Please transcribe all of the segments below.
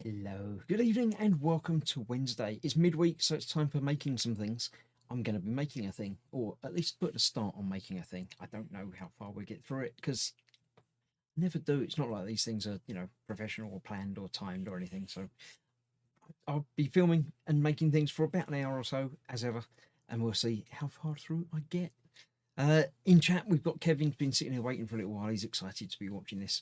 Hello, good evening, and welcome to Wednesday. It's midweek, so it's time for making some things. I'm going to be making a thing, or at least put a start on making a thing. I don't know how far we get through it because I never do. It's not like these things are, professional or planned or timed or anything. So I'll be filming and making things for about an hour or so, as ever, and we'll see how far through I get. In chat, we've got Kevin's been sitting here waiting for a little while. He's excited to be watching this.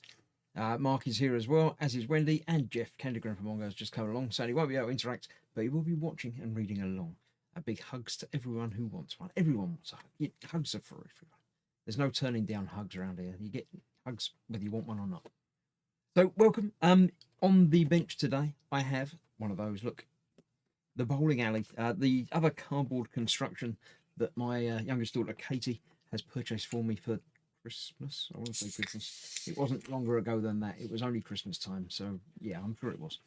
Mark is here as well, as is Wendy, and Jeff Candygram from Mongo has just come along, so he won't be able to interact, but he will be watching and reading along. A big hugs to everyone who wants one. Everyone wants a hug. Hugs are for everyone. There's no turning down hugs around here. You get hugs whether you want one or not. So welcome. On the bench today, I have one of those. Look, the bowling alley, the other cardboard construction that my youngest daughter Katie has purchased for me for Christmas. I want to say Christmas. It wasn't longer ago than that. It was only Christmas time. So yeah, I'm sure it was.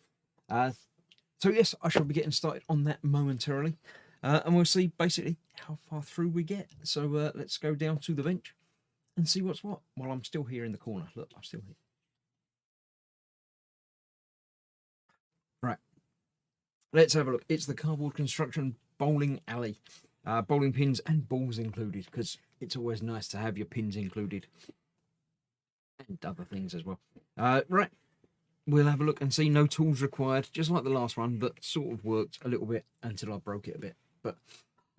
So yes, I shall be getting started on that momentarily. And we'll see basically how far through we get. So let's go down to the bench and see what's what while I'm still here in the corner. Look, I'm still here. Right. Let's have a look. It's the cardboard construction bowling alley. Bowling pins and balls included, because it's always nice to have your pins included. And other things as well. Right. We'll have a look and see. No tools required, just like the last one, but sort of worked a little bit until I broke it a bit. But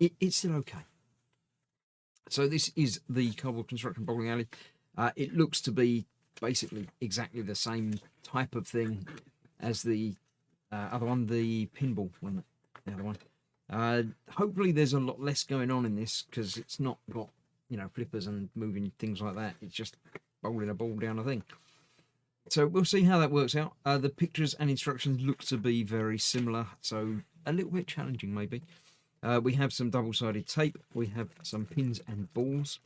it's still okay. So this is the cardboard construction bowling alley. It looks to be basically exactly the same type of thing as the other one, the pinball one, the other one. Hopefully there's a lot less going on in this because it's not got, flippers and moving things like that. It's just bowling a ball down a thing. So we'll see how that works out. The pictures and instructions look to be very similar, so a little bit challenging maybe. We have some double-sided tape, we have some pins and balls,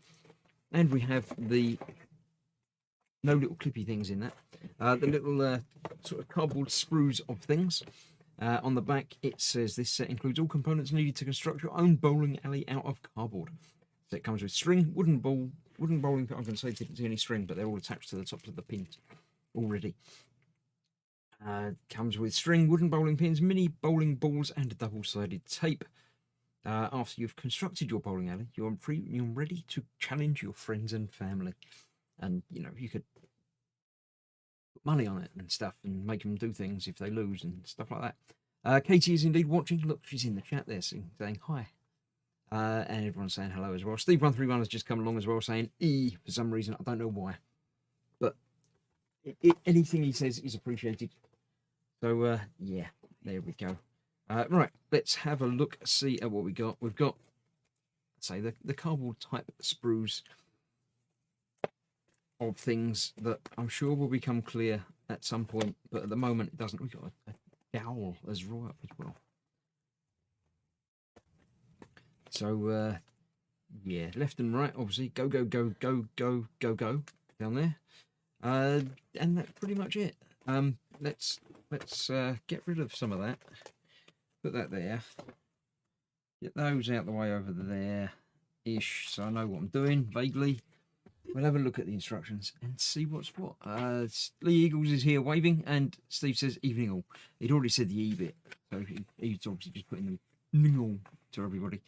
and we have the no little clippy things in that. The little sort of cardboard sprues of things. On the back, it says this set includes all components needed to construct your own bowling alley out of cardboard. So it comes with string, wooden bowling pin. I'm going to say didn't see any string, but they're all attached to the tops of the pins already. Comes with string, wooden bowling pins, mini bowling balls, and double-sided tape. After you've constructed your bowling alley, you're ready to challenge your friends and family. And, you could put money on it and stuff and make them do things if they lose and stuff like that. Katie is indeed watching. Look, she's in the chat there saying hi. And everyone's saying hello as well. Steve131 has just come along as well saying E for some reason. I don't know why. But anything he says is appreciated. So, yeah, there we go. Right, let's have a look, see at what we got. We've got, say, the cardboard type sprues of things that I'm sure will become clear at some point, but at the moment it doesn't. We've got a dowel as well. So, yeah, left and right, obviously. Go down there. And that's pretty much it. Let's get rid of some of that. Put that there. Get those out the way over there-ish, so I know what I'm doing, vaguely. We'll have a look at the instructions and see what's what. Lee Eagles is here waving, and Steve says, evening all. He'd already said the E bit, so he's obviously just putting the all to everybody.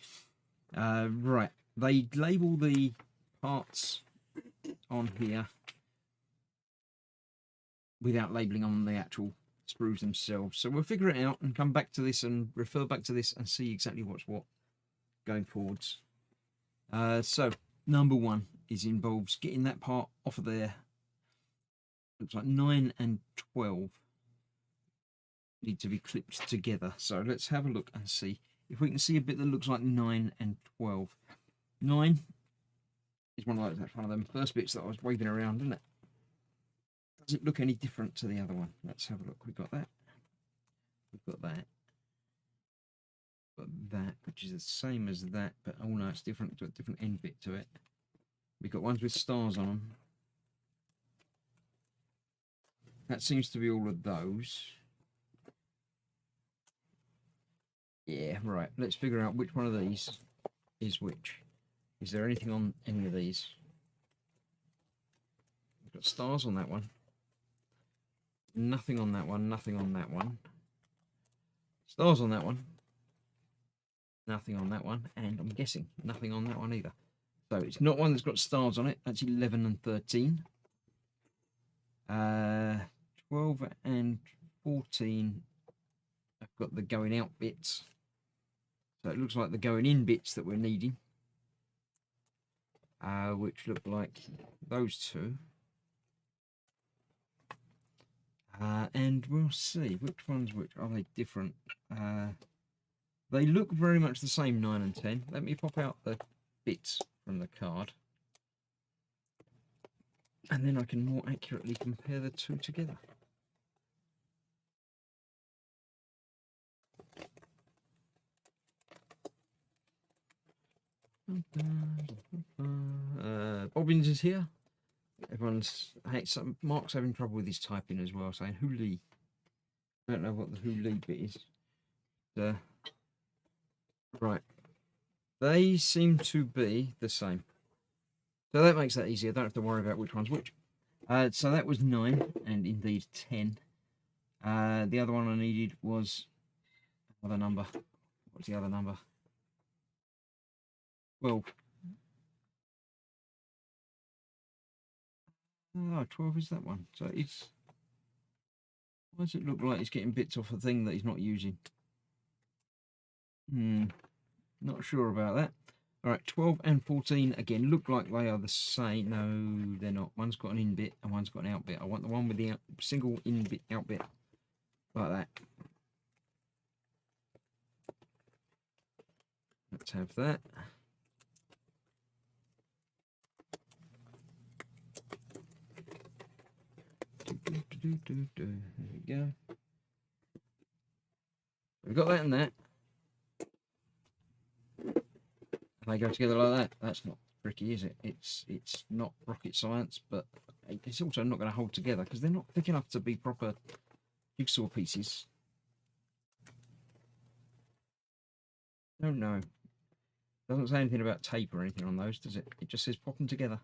Right, they label the parts on here without labeling on the actual sprues themselves. So we'll figure it out and come back to this and refer back to this and see exactly what's what going forwards. So number one involves getting that part off of there. Looks like 9 and 12 need to be clipped together. So let's have a look and see if we can see a bit that looks like 9 and 12. 9 is one of those. That's one of them first bits that I was waving around, isn't it? Doesn't look any different to the other one. Let's have a look. We've got that. We've got that. Got that, which is the same as that, but oh no, it's different. It's got a different end bit to it. We've got ones with stars on them. That seems to be all of those. Yeah, right. Let's figure out which one of these is which. Is there anything on any of these? We've got stars on that one. Nothing on that one. Nothing on that one. Stars on that one. Nothing on that one. And I'm guessing nothing on that one either. So it's not one that's got stars on it. That's 11 and 13. 12 and 14. I've got the going out bits. So it looks like the going in bits that we're needing. Which look like those two. And we'll see which ones which. Are they different? They look very much the same, 9 and 10. Let me pop out the bits from the card. And then I can more accurately compare the two together. Bobbins is here. Everyone's Mark's having trouble with his typing as well, saying Hooli. I don't know what the Hooli bit is. Right. They seem to be the same. So that makes that easier. I don't have to worry about which one's which. So that was 9 and indeed 10. The other one I needed was another number. What's the other number? 12. Oh, 12 is that one. So it's... Why does it look like he's getting bits off a thing that he's not using? Not sure about that. All right, 12 and 14, again, look like they are the same. No, they're not. One's got an in bit and one's got an out bit. I want the one with the single in bit, out bit, like that. Let's have that. There we go. We've got that and that. They go together like that. That's not tricky, is it? It's not rocket science, but it's also not going to hold together because they're not thick enough to be proper jigsaw pieces. No. Doesn't say anything about tape or anything on those, does it? It just says pop them together.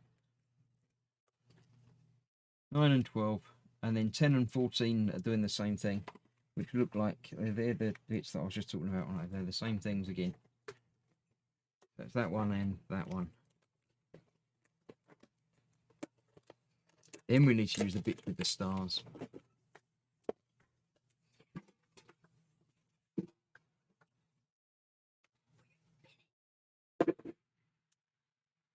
9 and 12, and then 10 and 14 are doing the same thing, which look like they're the bits that I was just talking about. Right? They're the same things again. That's that one and that one. Then we need to use the bits with the stars.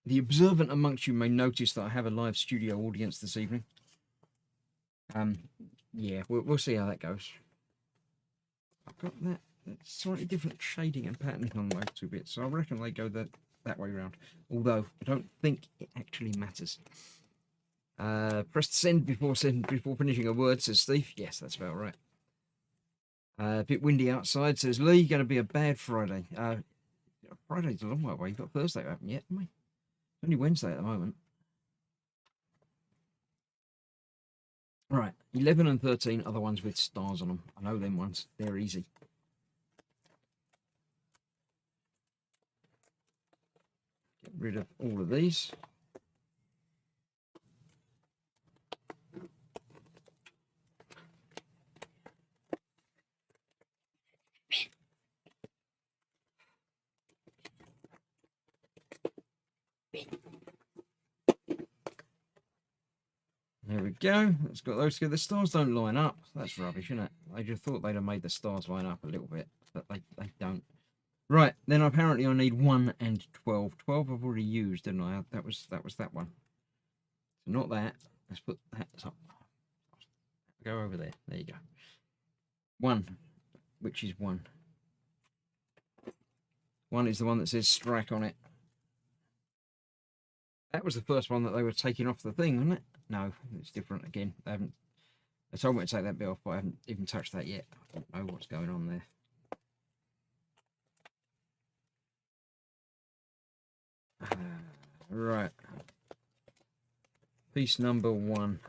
The observant amongst you may notice that I have a live studio audience this evening. Yeah, we'll see how that goes. I've got that slightly different shading and patterning on those two bits, so I reckon they go that way round. Although I don't think it actually matters. Press send before finishing a word, says Steve. Yes, that's about right. A bit windy outside, says Lee. Going to be a bad Friday. Friday's a long way away. You've got Thursday open yet, haven't we? It's only Wednesday at the moment. Right, 11 and 13 are the ones with stars on them. I know them ones. They're easy. Get rid of all of these. There we go. Let's got those together. The stars don't line up. That's rubbish, isn't it? I just thought they'd have made the stars line up a little bit, but they don't. Right, then apparently I need 1 and 12. 12 I've already used, didn't I? That was that one. So not that. Let's put that up. Go over there. There you go. 1, which is 1. 1 is the one that says strike on it. That was the first one that they were taking off the thing, wasn't it? No, it's different again. They told me to take that bit off, but I haven't even touched that yet. I don't know what's going on there. Right. Piece number 1.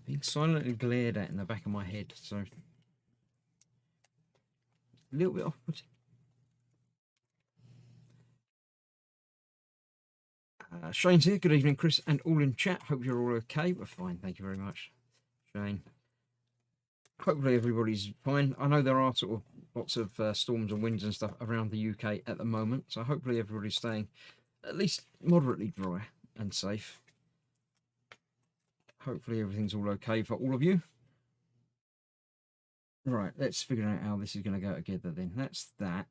Being silently glared at in the back of my head, so A little bit off-putting. Shane's here. Good evening, Chris, and all in chat. Hope you're all okay. We're fine. Thank you very much, Shane. Hopefully everybody's fine. I know there are sort of lots of storms and winds and stuff around the UK at the moment, so hopefully everybody's staying at least moderately dry and safe. Hopefully everything's all okay for all of you. Right, let's figure out how this is going to go together then. That's that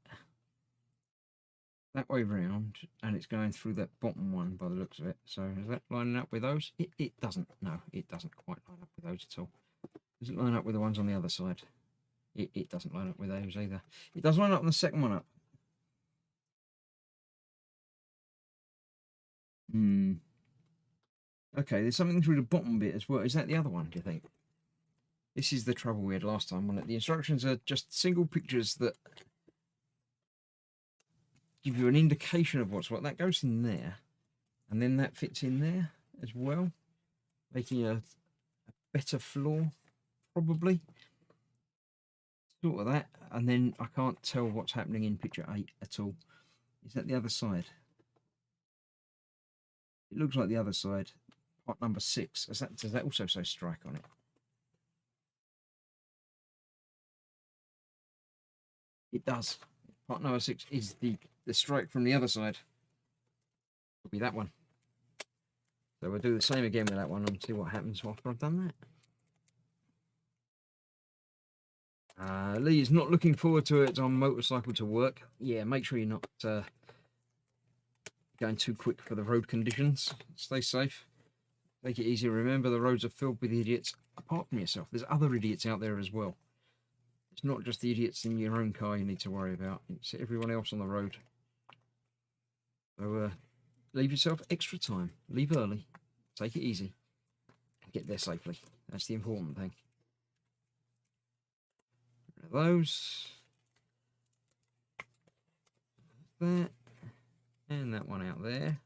way round, and it's going through that bottom one by the looks of it. So is that lining up with those? It doesn't. No, it doesn't quite line up with those at all. Does it line up with the ones on the other side? It doesn't line up with those either. It does line up on the second one up. Okay, there's something through the bottom bit as well. Is that the other one, do you think? This is the trouble we had last time, wasn't it? The instructions are just single pictures that give you an indication of what's what. That goes in there, and then that fits in there as well, making a better floor, probably. Sort of that, and then I can't tell what's happening in picture 8 at all. Is that the other side? It looks like the other side. Part number 6. Does that also say strike on it? It does. Part number 6 is the strike from the other side. It'll be that one. So we'll do the same again with that one and see what happens after I've done that. Lee is not looking forward to it on motorcycle to work. Yeah, make sure you're not going too quick for the road conditions. Stay safe. Take it easy. Remember, the roads are filled with idiots. Apart from yourself, there's other idiots out there as well. It's not just the idiots in your own car you need to worry about. It's everyone else on the road. So leave yourself extra time. Leave early. Take it easy. And get there safely. That's the important thing. Those. That. And that one out there.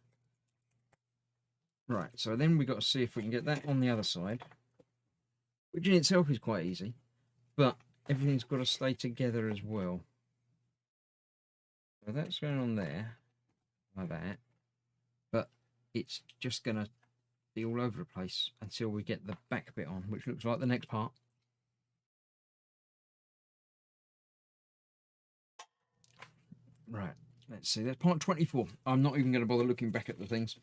Right, so then we've got to see if we can get that on the other side, which in itself is quite easy, but everything's got to stay together as well. So that's going on there, like that, but it's just going to be all over the place until we get the back bit on, which looks like the next part. Right, let's see, that's part 24. I'm not even going to bother looking back at the things.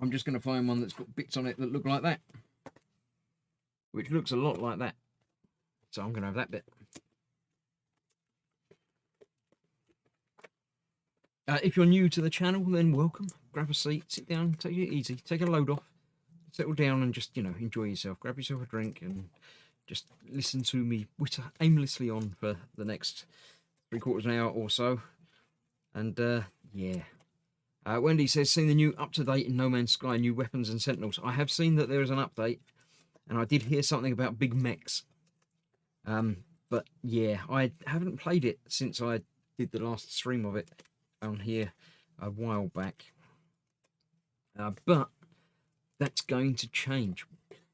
I'm just going to find one that's got bits on it that look like that, which looks a lot like that. So I'm going to have that bit. If you're new to the channel, then welcome. Grab a seat, sit down, take it easy, take a load off, settle down and just, enjoy yourself. Grab yourself a drink and just listen to me witter aimlessly on for the next 3/4 of an hour or so. And yeah. Wendy says, seen the new up-to-date in No Man's Sky, new weapons and sentinels. I have seen that there is an update, and I did hear something about big mechs. But yeah, I haven't played it since I did the last stream of it on here a while back. But that's going to change.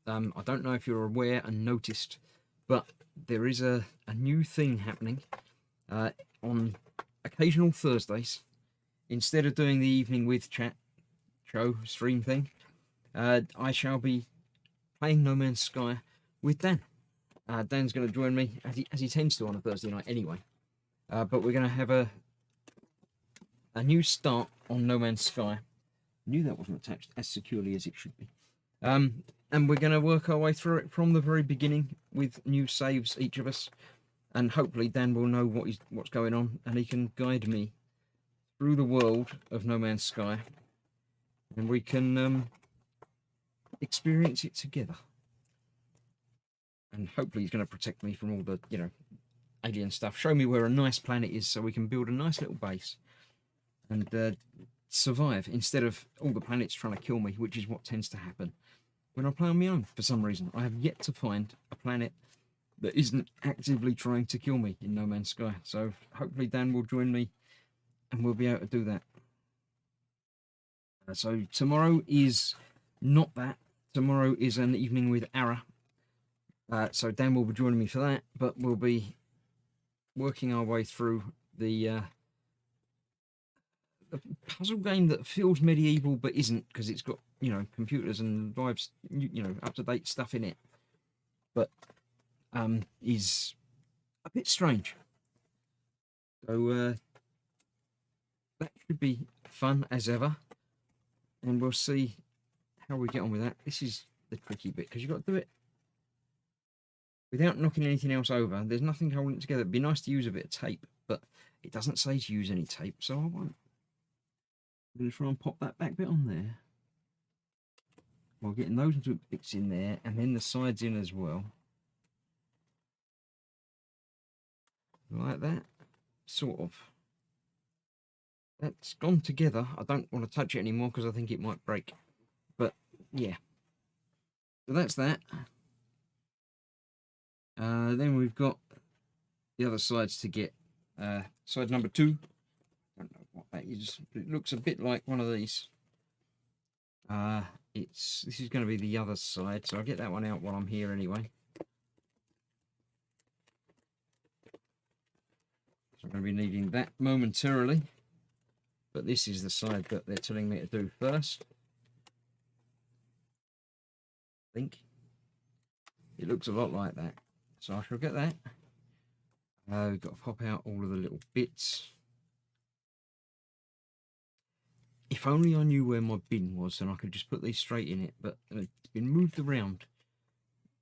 I don't know if you're aware and noticed, but there is a new thing happening on occasional Thursdays. Instead of doing the evening with chat show stream thing, I shall be playing No Man's Sky with Dan. Dan's going to join me, as he tends to on a Thursday night anyway. But we're going to have a new start on No Man's Sky. I knew that wasn't attached as securely as it should be. And we're going to work our way through it from the very beginning with new saves, each of us. And hopefully Dan will know what's going on, and he can guide me through the world of No Man's Sky, and we can experience it together. And hopefully he's going to protect me from all the, alien stuff. Show me where a nice planet is so we can build a nice little base and survive instead of all the planets trying to kill me, which is what tends to happen when I play on my own for some reason. I have yet to find a planet that isn't actively trying to kill me in No Man's Sky. So hopefully Dan will join me and we'll be able to do that. So tomorrow is not that. Tomorrow is an evening with Ara. So Dan will be joining me for that, but we'll be working our way through the puzzle game that feels medieval but isn't, because it's got, you know, computers and live, you know, up-to-date stuff in it, but is a bit strange. So that should be fun as ever, and we'll see how we get on with that. This is the tricky bit, because you've got to do it without knocking anything else over. There's nothing holding it together. It'd be nice to use a bit of tape, but it doesn't say to use any tape, so I won't. I'm going to try and pop that back bit on there while getting those bits in there, and then the sides in as well. Like that, sort of. That's gone together. I don't want to touch it anymore because I think it might break. But yeah, so that's that. Then we've got the other sides to get. Side number 2. I don't know what that is. It looks a bit like one of these. This is going to be the other side, so I'll get that one out while I'm here anyway. So I'm going to be needing that momentarily, but this is the side that they're telling me to do first. I think it looks a lot like that, so I shall get that. We've got to pop out all of the little bits. If only I knew where my bin was, and I could just put these straight in it, but it's been moved around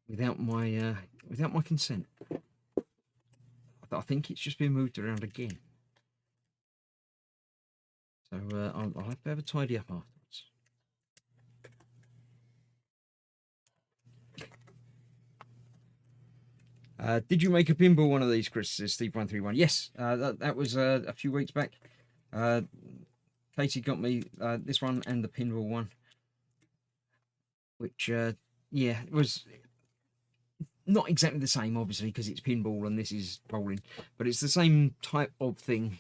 without my consent. I think it's just been moved around again. So I'll have to have a tidy up afterwards. Did you make a pinball one of these, Chris? Says Steve131. Yes, that was a few weeks back. Katie got me this one and the pinball one, which, yeah, it was not exactly the same, obviously, because it's pinball and this is bowling, but it's the same type of thing,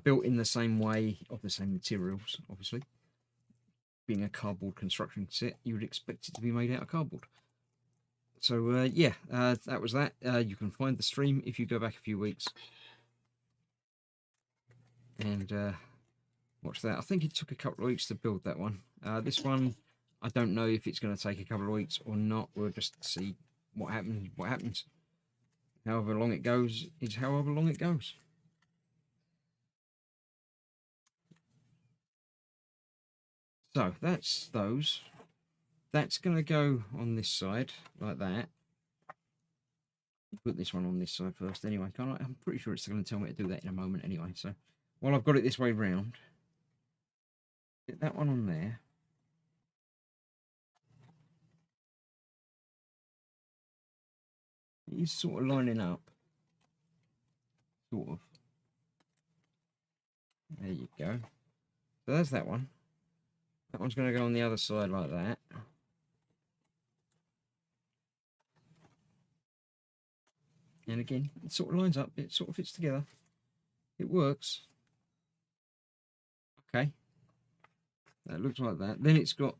built in the same way, of the same materials, obviously. Being a cardboard construction set, you would expect it to be made out of cardboard. So, yeah, that was that. You can find the stream if you go back a few weeks and watch that. I think it took a couple of weeks to build that one. This one, I don't know if it's going to take a couple of weeks or not. We'll just see what happens. However long it goes is however long it goes. So that's those. That's going to go on this side like that. Put this one on this side first anyway, can't I? I'm pretty sure it's going to tell me to do that in a moment anyway. So while I've got it this way round, get that one on there. He's sort of lining up. Sort of. There you go. So there's that one. That one's going to go on the other side like that. And again, it sort of lines up. It sort of fits together. It works. Okay. That looks like that. Then it's got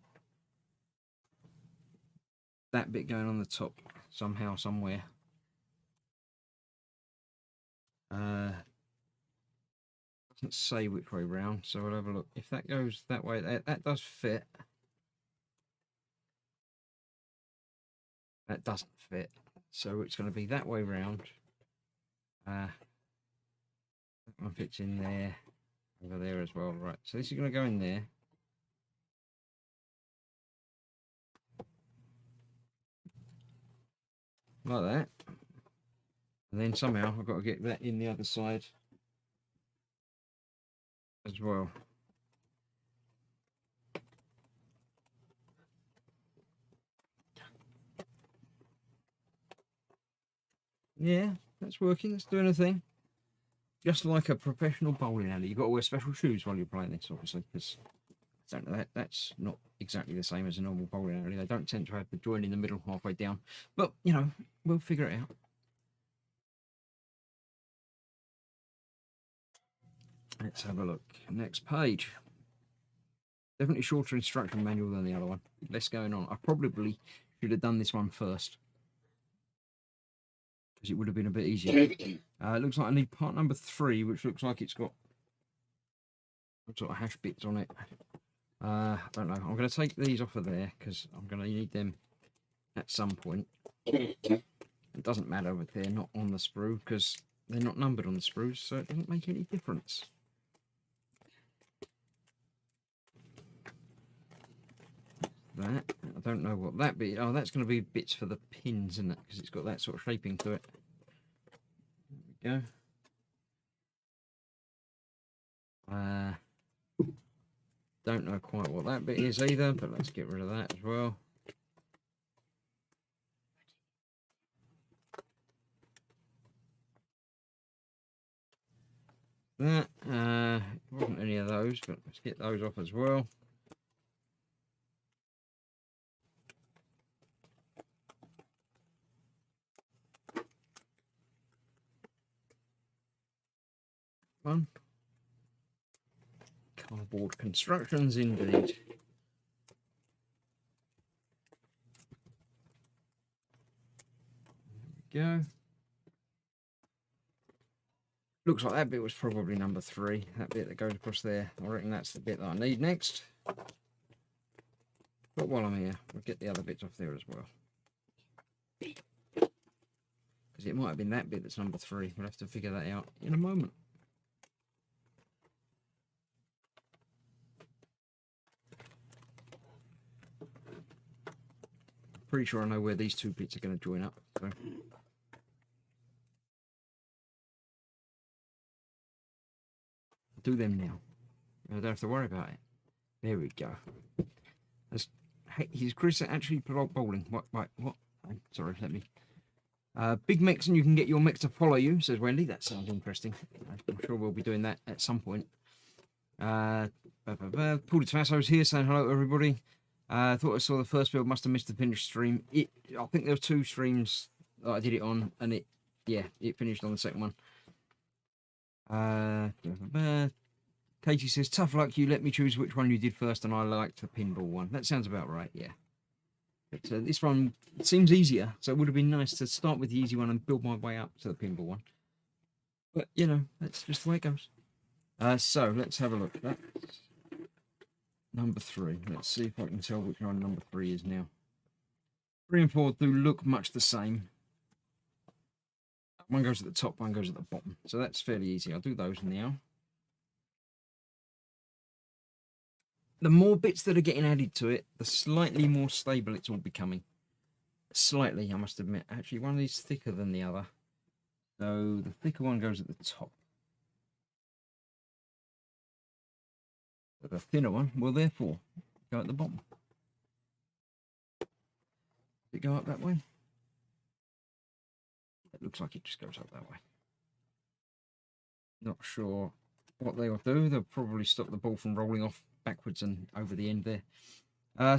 that bit going on the top somehow, somewhere. Doesn't say which way round, so we'll have a look. If that goes that way, that does fit. That doesn't fit, so it's going to be that way round. That one fits in there, over there as well. Right, so this is going to go in there. Like that. And then somehow I've got to get that in the other side as well. Yeah, that's working. That's doing a thing. Just like a professional bowling alley. You've got to wear special shoes while you're playing this, obviously, because I don't know, that's not exactly the same as a normal bowling alley. They don't tend to have the join in the middle halfway down. But, you know, we'll figure it out. Let's have a look. Next page. Definitely shorter instruction manual than the other one. Less going on. I probably should have done this one first, because it would have been a bit easier. It looks like I need part number 3, which looks like it's got some sort of hash bits on it. I don't know. I'm going to take these off of there because I'm going to need them at some point. It doesn't matter if they're not on the sprue because they're not numbered on the sprues, so it doesn't make any difference. That, I don't know what that bit. Oh, that's going to be bits for the pins, isn't it? Because it's got that sort of shaping to it. There we go. Don't know quite what that bit is either, but let's get rid of that as well. That wasn't any of those, but let's get those off as well. One. Cardboard constructions indeed. There we go. Looks like that bit was probably number 3. That bit that goes across there. I reckon that's the bit that I need next. But while I'm here, we'll get the other bits off there as well. Because it might have been that bit that's number 3. We'll have to figure that out in a moment. Pretty sure I know where these 2 bits are going to join up. So. Do them now. I don't have to worry about it. There we go. Is Chris actually bowling? What? Sorry, let me. Big Mex, and you can get your Mex to follow you, says Wendy. That sounds interesting. I'm sure we'll be doing that at some point. Paul Tasso's here saying hello to everybody. I thought I saw the first build, must have missed the finish stream. I think there were 2 streams that I did it on, and it finished on the second one. Katie says, tough luck, you let me choose which one you did first, and I liked the pinball one. That sounds about right, yeah. But this one seems easier, so it would have been nice to start with the easy one and build my way up to the pinball one. But, you know, that's just the way it goes. So, let's have a look. That's number 3. Let's see if I can tell which one number 3 is now. 3 and 4 do look much the same. One goes at the top, one goes at the bottom. So that's fairly easy. I'll do those now. The more bits that are getting added to it, the slightly more stable it's all becoming. Slightly, I must admit. Actually, one of these is thicker than the other. So the thicker one goes at the top. But the thinner one will therefore go at the bottom. Does it go up that way? It looks like it just goes up that way. Not sure what they will do. They'll probably stop the ball from rolling off backwards and over the end there.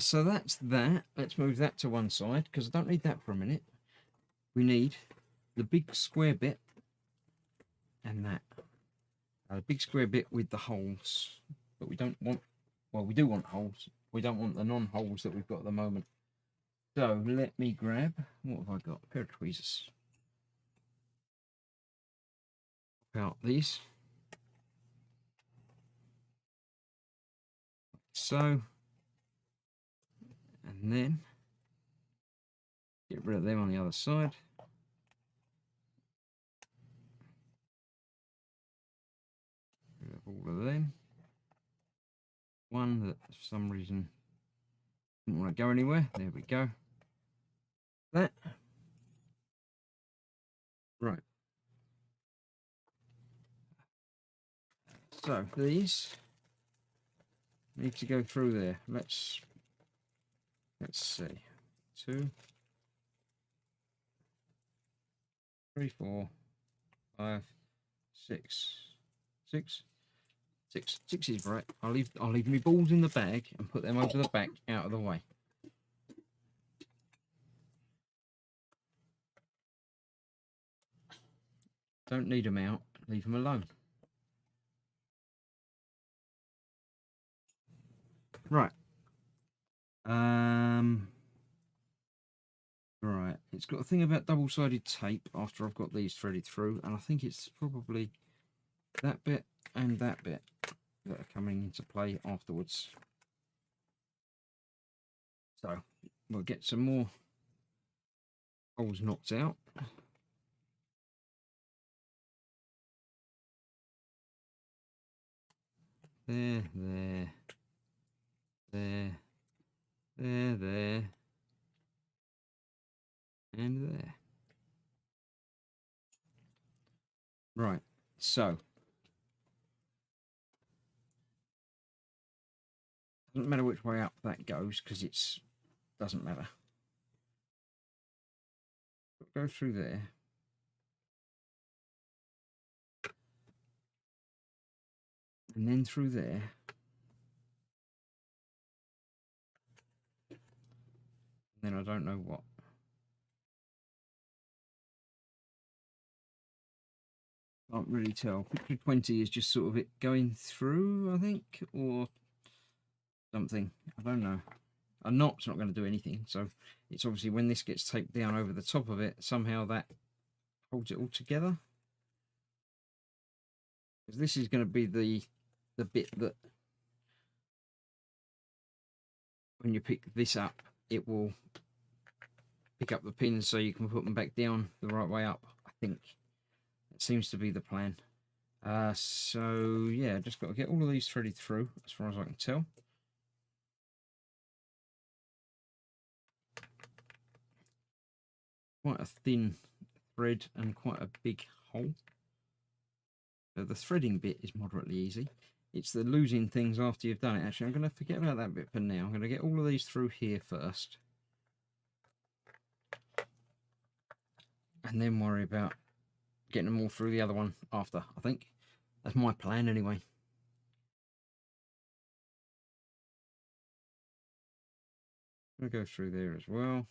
So that's that. Let's move that to one side because I don't need that for a minute. We need the big square bit and that. The big square bit with the holes, but we don't want, well, we do want holes. We don't want the non-holes that we've got at the moment. So let me grab, what have I got? A pair of tweezers. Out these. So, and then get rid of them on the other side. Rid of all of them. One that for some reason didn't want to go anywhere. There we go. That. Right. So these need to go through there. Let's see. 2, 3, 4, 5, 6. 6. 6 is right. I'll leave my balls in the bag and put them over the back out of the way. Don't need them out. Leave them alone. Right. Right. it's got a thing about double-sided tape after I've got these threaded through, and I think it's probably that bit and that bit that are coming into play afterwards. So we'll get some more holes knocked out. There, there, there, there, and there. Right, so doesn't matter which way up that goes because it's doesn't matter. Go through there. And then through there. And then I don't know what. Can't really tell. Picture 20 is just sort of it going through, I think, or something. I don't know. A knot's not going to do anything, so it's obviously when this gets taped down over the top of it, somehow that holds it all together. Because this is going to be the bit that when you pick this up, it will pick up the pins so you can put them back down the right way up. I think it seems to be the plan. So yeah, just got to get all of these threaded through as far as I can tell. Quite a thin thread and quite a big hole. So the threading bit is moderately easy. It's the losing things after you've done it. Actually, I'm going to forget about that bit for now. I'm going to get all of these through here first. And then worry about getting them all through the other one after, I think. That's my plan anyway. I'm going to go through there as well.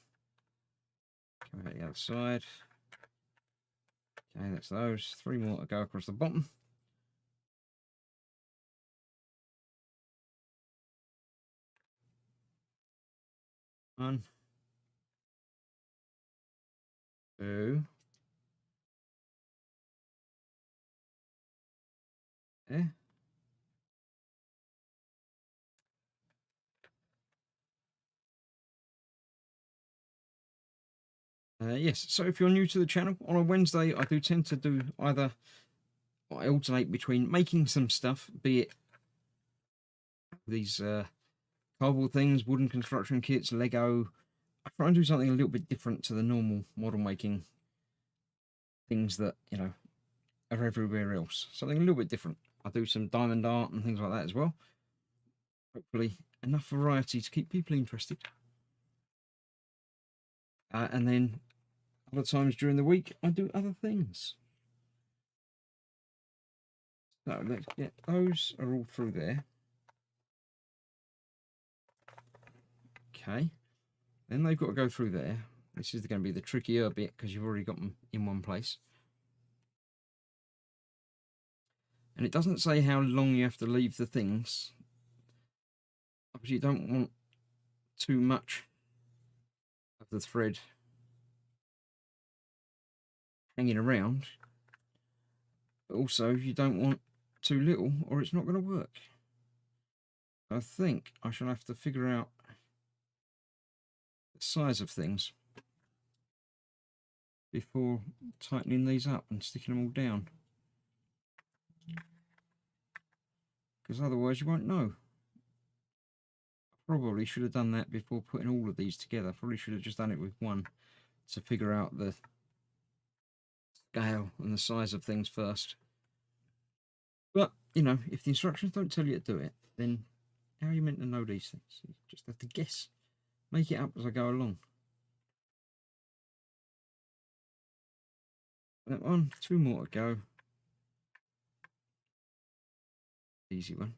Come out the other side. Okay, that's those. 3 more to go across the bottom. One. 2. There. Yes, so if you're new to the channel, on a Wednesday I do tend to do either, I alternate between making some stuff, be it these cardboard things, wooden construction kits, Lego. I try and do something a little bit different to the normal model making things that, you know, are everywhere else. Something a little bit different. I do some diamond art and things like that as well. Hopefully enough variety to keep people interested. And then other times during the week, I do other things. So let's get those are all through there. Okay. Then they've got to go through there. This is going to be the trickier bit because you've already got them in one place. And it doesn't say how long you have to leave the things. Obviously, you don't want too much of the thread hanging around. But also, you don't want too little or it's not going to work. I think I shall have to figure out the size of things before tightening these up and sticking them all down. Because otherwise you won't know. I probably should have done that before putting all of these together. I probably should have just done it with one to figure out the scale and the size of things first. But, you know, if the instructions don't tell you to do it, then how are you meant to know these things? You just have to guess. Make it up as I go along. That one, 2 more to go. Easy one.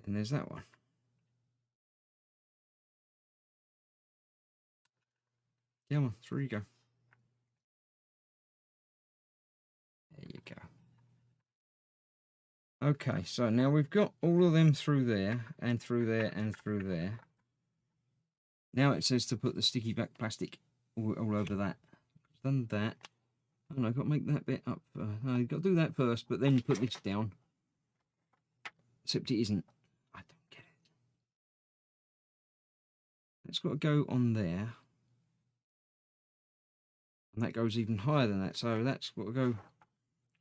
And there's that one. Come on, through you go. There you go. Okay, so now we've got all of them through there, and through there, and through there. Now it says to put the sticky back plastic all over that. Done that. Oh no, I've got to make that bit up. No, you've got to do that first, but then put this down. Except it isn't. I don't get it. It's got to go on there. And that goes even higher than that, so that's got to go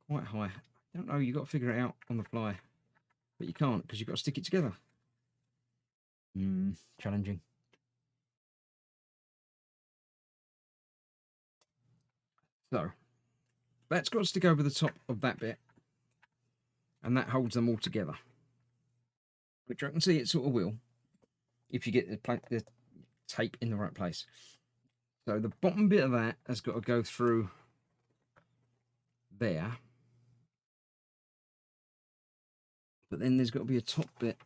quite high. I don't know, you've got to figure it out on the fly. But you can't, because you've got to stick it together. Challenging. So, that's got to stick over the top of that bit. And that holds them all together. Which I can see it sort of will, if you get the tape in the right place. So the bottom bit of that has got to go through there. But then there's got to be a top bit.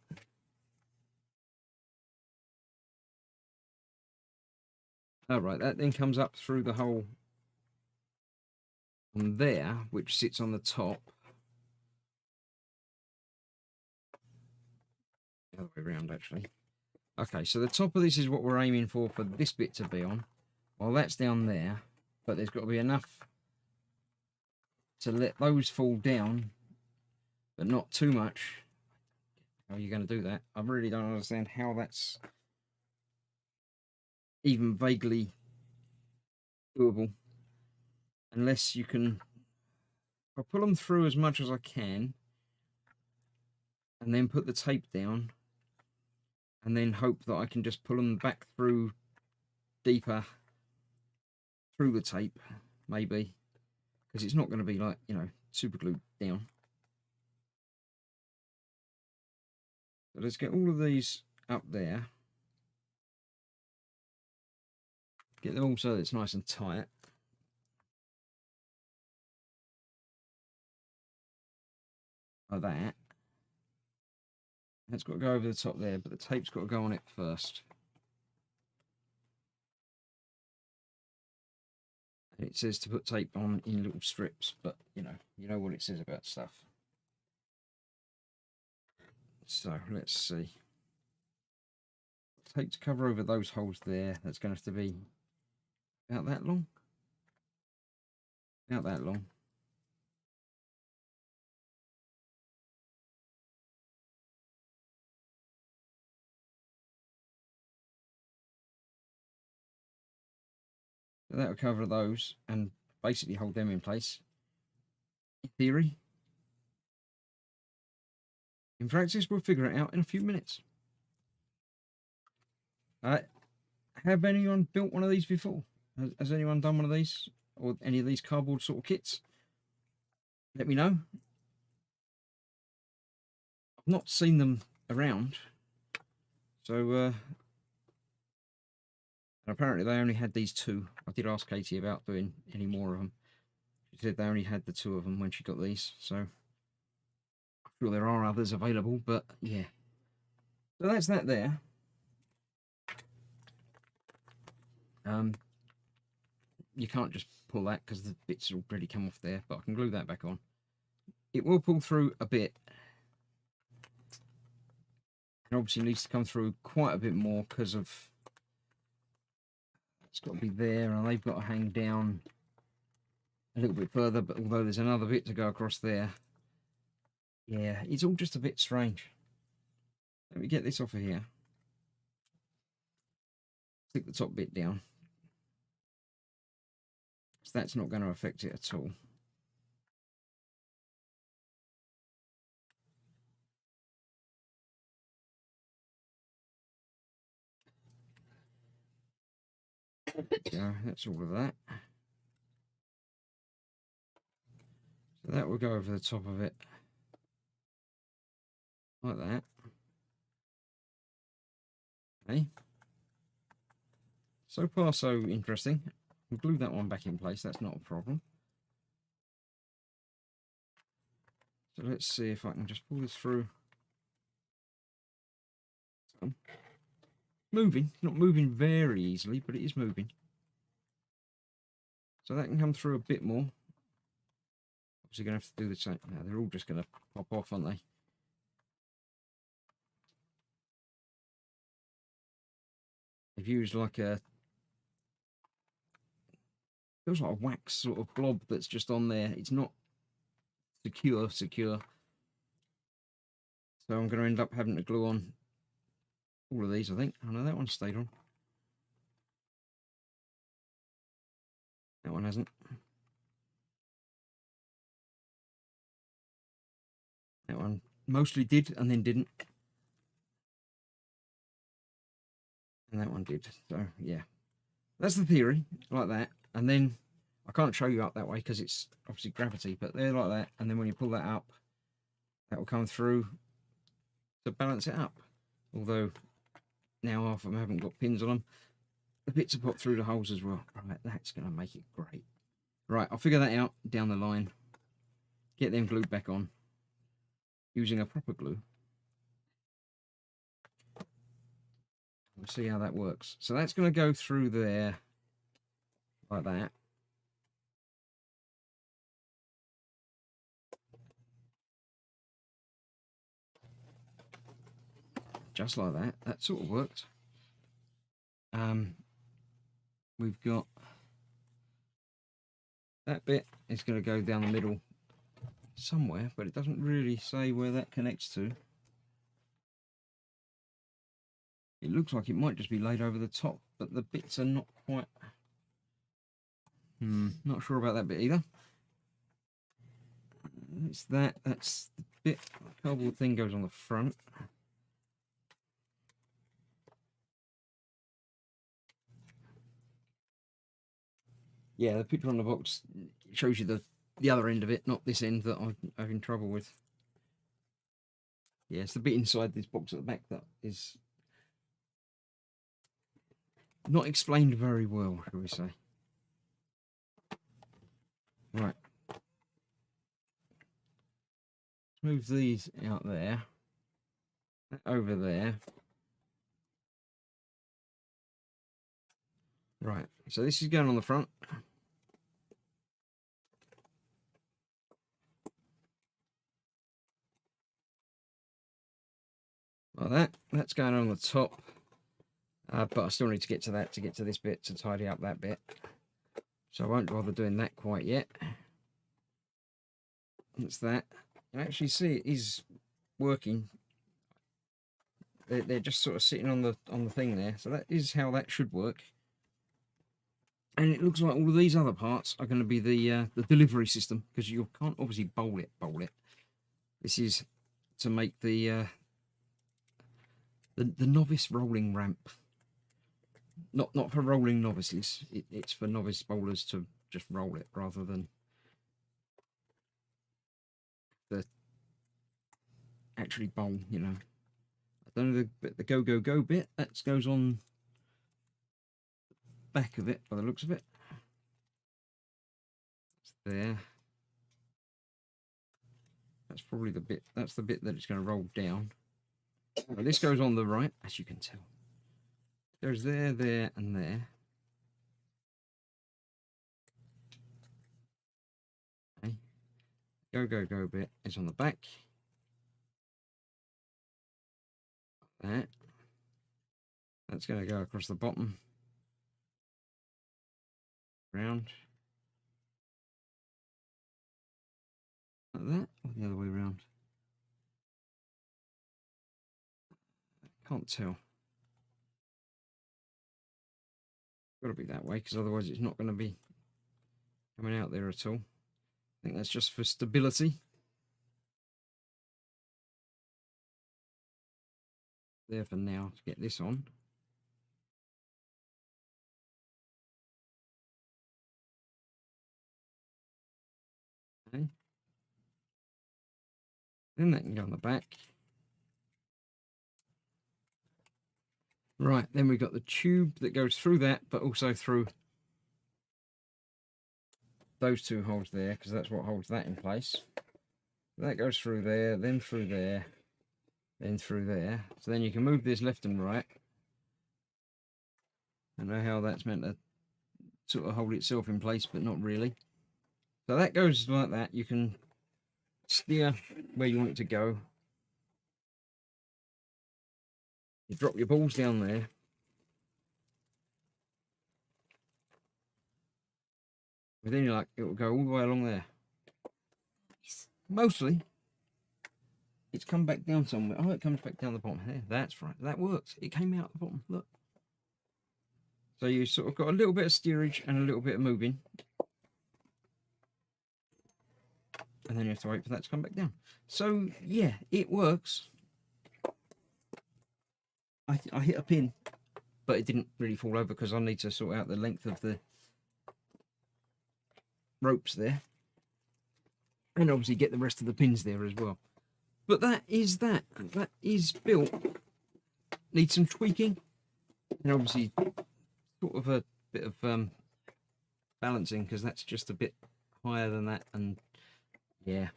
Oh, right, that then comes up through the hole on there, which sits on the top. The other way around, actually. Okay, so the top of this is what we're aiming for this bit to be on. Well, that's down there, but there's got to be enough to let those fall down, but not too much. How are you going to do that? I really don't understand how that's even vaguely doable, unless you can. I'll pull them through as much as I can, and then put the tape down, and then hope that I can just pull them back through deeper through the tape, maybe, because it's not going to be like, you know, super glued down. So let's get all of these up there, get them all so that it's nice and tight. Like that. That's got to go over the top there, but the tape's got to go on it first. And it says to put tape on in little strips, but you know what it says about stuff. So let's see. Tape to cover over those holes there. That's going to have to be about that long. About that long. So that will cover those and basically hold them in place. In theory. In practice, we'll figure it out in a few minutes. Have anyone built one of these before? Has anyone done one of these? Or any of these cardboard sort of kits? Let me know. I've not seen them around. So, and apparently they only had these two. I did ask Katie about doing any more of them. She said they only had the two of them when she got these. So, I'm sure there are others available, but yeah. So that's that there. You can't just pull that because the bits already come off there, but I can glue that back on. It will pull through a bit. And obviously needs to come through quite a bit more because of it's got to be there, and they've got to hang down a little bit further, but although there's another bit to go across there, yeah, it's all just a bit strange. Let me get this off of here. Stick the top bit down. So that's not going to affect it at all. So that's all of that. So that will go over the top of it. Like that. Okay. So far, so interesting. We'll glue that one back in place. That's not a problem. So let's see if I can just pull this through. Moving. Not moving very easily, but it is moving. So that can come through a bit more. Obviously going to have to do the same. Now they're all just going to pop off, aren't they? They've used like a, feels like a wax sort of blob that's just on there. It's not secure. So I'm going to end up having to glue on all of these, I think. Oh no, that one stayed on. That one hasn't. That one mostly did and then didn't. And that one did. So yeah, that's the theory, like that. And then I can't show you up that way because it's obviously gravity, but they're like that. And then when you pull that up, that will come through to balance it up. Although now half of them haven't got pins on them, the bits are put through the holes as well. Right, that's going to make it great. Right, I'll figure that out down the line. Get them glued back on using a proper glue. We'll see how that works. So that's going to go through there like that. Just like that. That sort of worked. We've got that bit is going to go down the middle somewhere, but it doesn't really say where that connects to. It looks like it might just be laid over the top, but the bits are not quite... not sure about that bit either. It's that. That's the bit. The cardboard thing goes on the front. Yeah, the picture on the box shows you the other end of it, not this end that I'm having trouble with. Yeah, it's the bit inside this box at the back that is not explained very well, shall we say. Right. Move these out there. That over there. Right, so this is going on the front. Like that. That's going on the top. But I still need to get to that to get to this bit to tidy up that bit. So I won't bother doing that quite yet. That's that. You can actually see it is working. They're just sort of sitting on the thing there. So that is how that should work. And it looks like all of these other parts are going to be the delivery system, because you can't obviously bowl it. This is to make the novice rolling ramp. Not for rolling novices. It's for novice bowlers to just roll it rather than the actually bowl. You know, I don't know the go bit that goes on the back of it by the looks of it. It's there. That's probably the bit. That's the bit that it's going to roll down. Now, this goes on the right, as you can tell. There's there, and there. Okay. Go bit is on the back. That's going to go across the bottom. Round. Like that, or the other way around. Can't tell. Got to be that way, because otherwise it's not going to be coming out there at all. I think that's just for stability. There for now to get this on. Okay. Then that can go on the back. Right, then we've got the tube that goes through that, but also through those two holes there, because that's what holds that in place. That goes through there, then through there, then through there. So then you can move this left and right. I know how that's meant to sort of hold itself in place, but not really. So that goes like that. You can steer where you want it to go. You drop your balls down there. With any luck, it will go all the way along there. Mostly, it's come back down somewhere. Oh, it comes back down the bottom. There, that's right. That works. It came out the bottom. Look. So you sort of got a little bit of steerage and a little bit of moving. And then you have to wait for that to come back down. So, yeah, it works. I hit a pin, but it didn't really fall over because I need to sort out the length of the ropes there. And obviously get the rest of the pins there as well. But that is that. That is built. Needs some tweaking. And obviously sort of a bit of balancing, because that's just a bit higher than that. And yeah.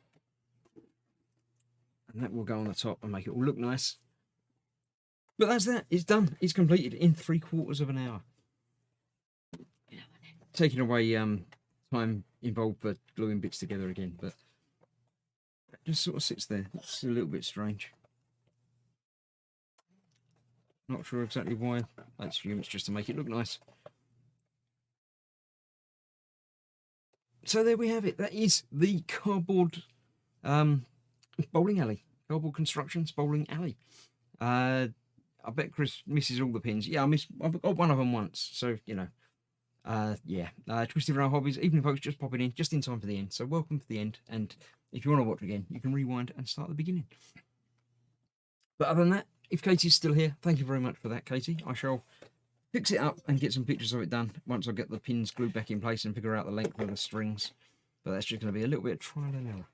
And that will go on the top and make it all look nice. But that's that. It's done. It's completed in 3/4 of an hour. Taking away time involved for gluing bits together again, but it just sort of sits there. It's a little bit strange. Not sure exactly why. I assume it's just to make it look nice. So there we have it. That is the cardboard bowling alley. Cardboard Constructions bowling alley. I bet Chris misses all the pins. Yeah, I've got one of them once, so you know. Yeah, Twisted Round Hobbies, evening folks, just popping in, just in time for the end. So welcome for the end, and if you want to watch again, you can rewind and start at the beginning. But other than that, if Katie's still here, thank you very much for that, Katie. I shall fix it up and get some pictures of it done once I get the pins glued back in place and figure out the length of the strings. But that's just going to be a little bit of trial and error.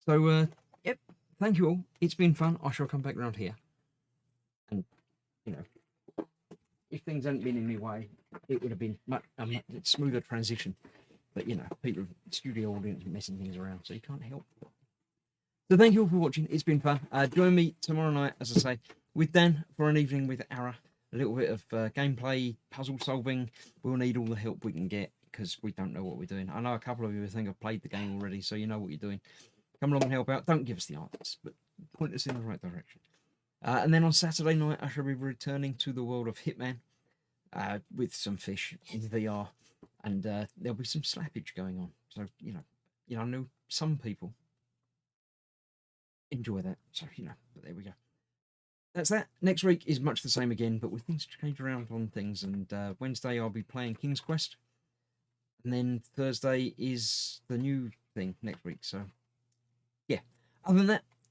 So, yep, thank you all. It's been fun. I shall come back around here. And, you know, if things hadn't been in my way, it would have been much smoother transition. But, you know, people, studio audience messing things around, so you can't help. So thank you all for watching. It's been fun. Join me tomorrow night, as I say, with Dan for an evening with Ara. A little bit of gameplay, puzzle solving. We'll need all the help we can get because we don't know what we're doing. I know a couple of you think I've played the game already, so you know what you're doing. Come along and help out. Don't give us the answers, but point us in the right direction. And then on Saturday night, I shall be returning to the world of Hitman with some fish in VR, and there'll be some slappage going on. So I know some people enjoy that. So but there we go. That's that. Next week is much the same again, but with things changed around on things. And Wednesday I'll be playing King's Quest, and then Thursday is the new thing next week. So yeah. Other than that,